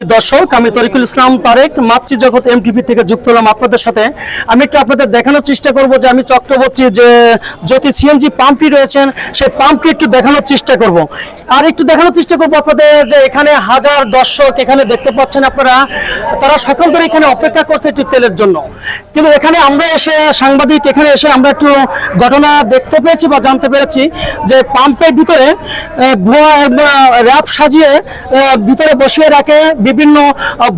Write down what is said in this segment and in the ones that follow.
দর্শক, আমি তরিকুল ইসলাম তারেক মাতৃজগৎ এমটিভি থেকে যুক্ত হলাম আপনাদের সাথে। আমি একটু আপনাদের দেখানোর চেষ্টা করব যে আমি চক্রবর্তী যে জ্যোতি সিএনজি পাম্পটি রয়েছেন সেই পাম্পটি একটু দেখানোর চেষ্টা করব। আর একটু দেখানোর চেষ্টা করব আপনাদের যে এখানে হাজার দর্শক এখানে দেখতে পাচ্ছেন আপনারা, তারা সকল ধরে এখানে অপেক্ষা করছে একটু তেলের জন্য। কিন্তু এখানে আমরা এসে সাংবাদিক এখানে এসে আমরা একটু ঘটনা দেখতে পেয়েছি বা জানতে পেরেছি যে পাম্পের ভিতরে ভুয়া র্যাপ সাজিয়ে ভিতরে বসিয়ে রাখে, বিভিন্ন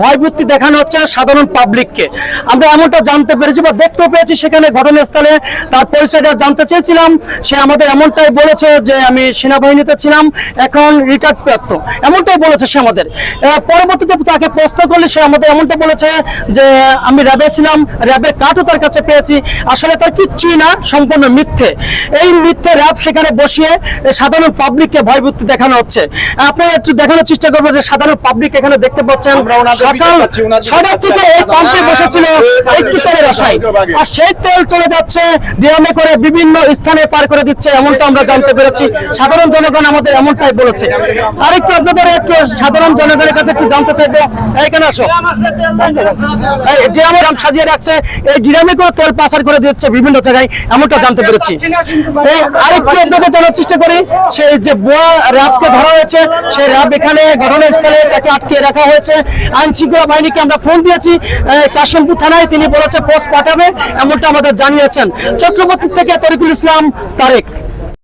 ভয়ভীতি দেখানো হচ্ছে সাধারণ পাবলিককে। আমরা এমনটা জানতে পেরেছি বা দেখতে পেয়েছি সেখানে ঘটনাস্থলে। তার পরিচয়টা জানতে চেয়েছিলাম, সে আমাদের এমনটাই বলেছে যে আমি সেনাবাহিনীতে ছিলাম, এখন রিটায়ার্ড প্রাপ্ত, এমনটাই বলেছে সে আমাদের। পরবর্তীতে তাকে প্রশ্ন করলে সে আমাদের এমনটা বলেছে যে আমি র্যাবে ছিলাম, র্যাবের কার্ডও তার কাছে পেয়েছি। আসলে তার কিচ্ছুই না, সম্পূর্ণ মিথ্যে। এই মিথ্যে র্যাব সেখানে বসিয়ে সাধারণ পাবলিককে ভয়ভীতি দেখানো হচ্ছে। আপনারা একটু দেখানোর চেষ্টা করবো যে সাধারণ পাবলিক এখানে দেখতে পাচ্ছেন সকাল 6টা থেকে এই পাম্পে বসেছিল একটু তেলের আশায়, আর সেই তেল চলে যাচ্ছে ড্রামে করে বিভিন্ন স্থানে পার করে দিচ্ছে, এমনটা আমরা জানতে পেরেছি। সাধারণ জনগণ আমাদের এমনটাই বলেছে। আরেকটু আপনাদের একটু সাধারণ জনগণের কাছে একটু জানতে চাইবো, এইখানে আসো, ড্রামে সাজিয়ে রাখছে, এই ড্রামে করে তেল পাচার করে দিচ্ছে বিভিন্ন জায়গায়, এমনটা জানতে পেরেছি। আরেকটু আপনাদের জানার চেষ্টা করি, সেই যে ভুয়া র্যাবকে ধরা হয়েছে, সেই র্যাব এখানে ঘটনাস্থলে তাকে আটকে রাখা হয়েছে। আইন শৃঙ্খলা বাহিনীকে আমরা ফোন দিয়েছি কাশিমপুর থানায়, তিনি বলেছে পোস্ট পাঠাবে, এমনটা আমাদের জানিয়েছেন। চক্রবর্তী থেকে তরিকুল ইসলাম তারেক।